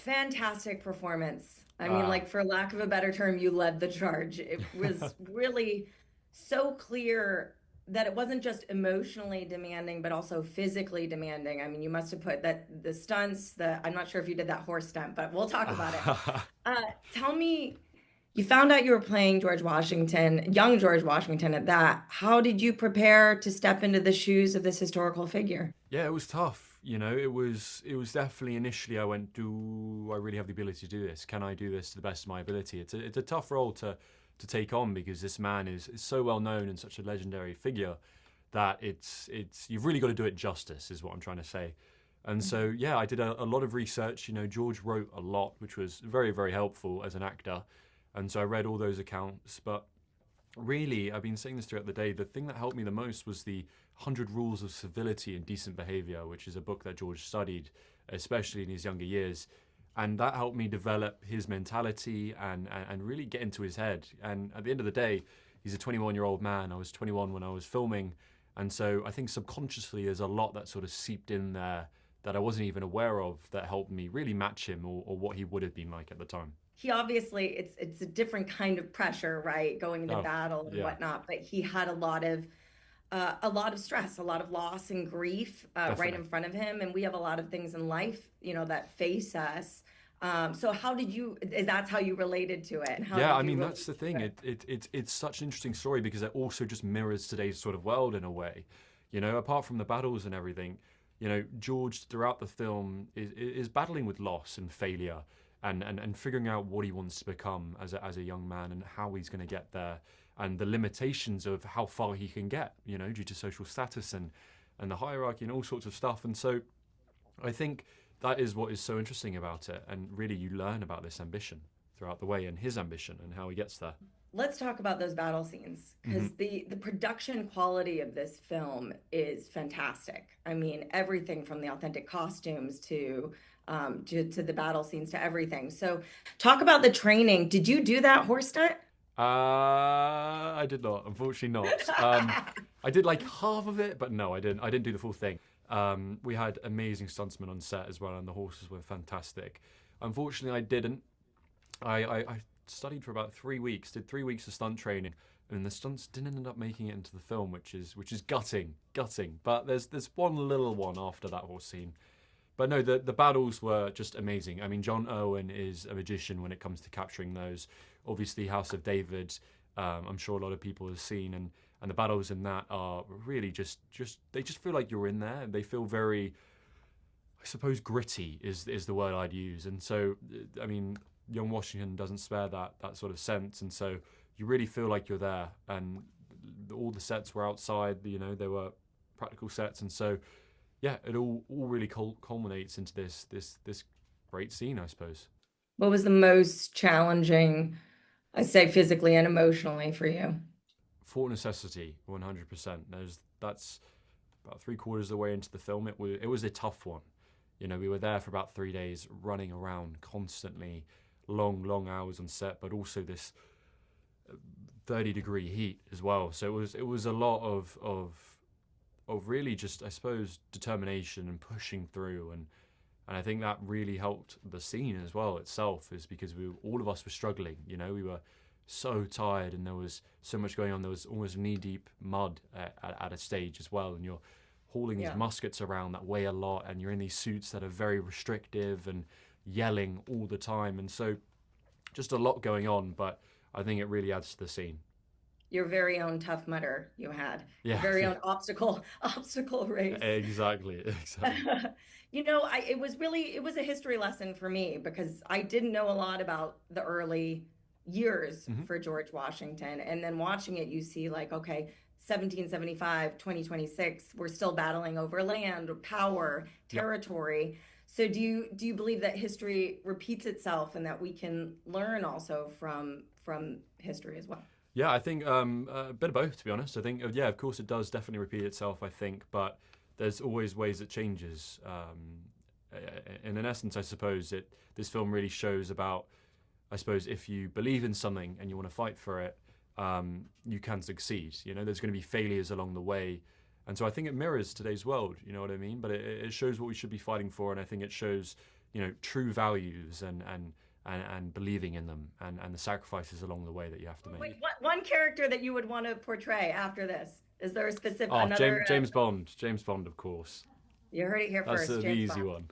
Fantastic performance. I mean, Uh, like, for lack of a better term, you led the charge. It was really so clear that it wasn't just emotionally demanding, but also physically demanding. I mean, you must have put that the stunts, I'm not sure if you did that horse stunt, but we'll talk about it. Tell me, you found out you were playing George Washington, young George Washington at that. How did you prepare to step into the shoes of this historical figure? yeah, it was tough. It was definitely initially I went, do I really have the ability to do this? Can I do this to the best of my ability? It's a tough role to take on because this man is so well known and such a legendary figure that it's you've really got to do it justice, is what I'm trying to say. And so yeah, I did a lot of research. George wrote a lot, which was very, very helpful as an actor. And so I read all those accounts, but really, I've been saying this throughout the day. The thing that helped me the most was the 100 Rules of Civility and Decent Behavior, which is a book that George studied, especially in his younger years. And that helped me develop his mentality and really get into his head. And at the end of the day, he's a 21-year-old man. I was 21 when I was filming. And so I think subconsciously there's a lot that sort of seeped in there that I wasn't even aware of that helped me really match him or what he would have been like at the time. He obviously it's a different kind of pressure, right? Going into Oh, battle and yeah, whatnot, but he had a lot of stress, a lot of loss and grief right definitely. in front of him, and we have a lot of things in life, that face us. So how did you? That's how you related to it, and how Yeah, did I you mean relate that's the to thing. it? It's such an interesting story because it also just mirrors today's sort of world in a way. Apart from the battles and everything, George throughout the film is battling with loss and failure and figuring out what he wants to become as a young man and how he's going to get there and the limitations of how far he can get, due to social status and the hierarchy and all sorts of stuff. And so I think that is what is so interesting about it. And really, you learn about this ambition throughout the way and his ambition and how he gets there. Let's talk about those battle scenes Hmm. because the production quality of this film is fantastic. I mean, everything from the authentic costumes to the battle scenes to everything. So, talk about the training. Did you do that horse stunt? I did not, unfortunately not. I did like half of it, but no, I didn't. I didn't do the full thing. We had amazing stuntsmen on set as well, and the horses were fantastic. Unfortunately, I didn't. I studied for about 3 weeks, did 3 weeks of stunt training, and the stunts didn't end up making it into the film, which is gutting. But there's one little one after that horse scene. But no, the battles were just amazing. I mean, John Owen is a magician when it comes to capturing those. Obviously, House of David, I'm sure a lot of people have seen, and the battles in that are really just they just feel like you're in there. They feel very, I suppose, gritty is the word I'd use. And so, I mean, Young Washington doesn't spare that sort of sense, and so you really feel like you're there. And all the sets were outside. They were practical sets, and so yeah, it all really culminates into this great scene, I suppose. What was the most challenging, I say physically and emotionally for you? For necessity, 100%. That's about three-quarters of the way into the film. It was a tough one. We were there for about 3 days, running around constantly, long hours on set, but also this 30-degree heat as well. So it was a lot of really just, I suppose, determination and pushing through. And I think that really helped the scene as well itself, is because all of us were struggling. We were so tired, and there was so much going on. There was almost knee deep mud at a stage as well, and you're hauling these Yeah. muskets around that weigh a lot, and you're in these suits that are very restrictive and yelling all the time, and so just a lot going on. But I think it really adds to the scene. Your very own Tough Mudder you had, your Yeah, very yeah, own obstacle race. exactly, exactly. It was a history lesson for me because I didn't know a lot about the early years Hmm. for George Washington. And then watching it, you see, like, okay, 1775, 2026, we're still battling over land, power, Yeah. territory. So do you believe that history repeats itself and that we can learn also from history as well? Yeah, I think a bit of both, to be honest. I think, yeah, of course, it does definitely repeat itself, I think, but there's always ways it changes. And in essence, I suppose this film really shows about, I suppose, if you believe in something and you want to fight for it, you can succeed. There's going to be failures along the way. And so I think it mirrors today's world, you know what I mean? But it shows what we should be fighting for, and I think it shows true values and believing in them and the sacrifices along the way that you have to make. Wait, one character that you would want to portray after this? Is there a specific Oh, another? James Bond. James Bond, of course. You heard it here That's first. the James easy Bond. one.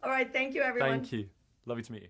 All right, thank you, everyone. Thank you. Lovely to meet you.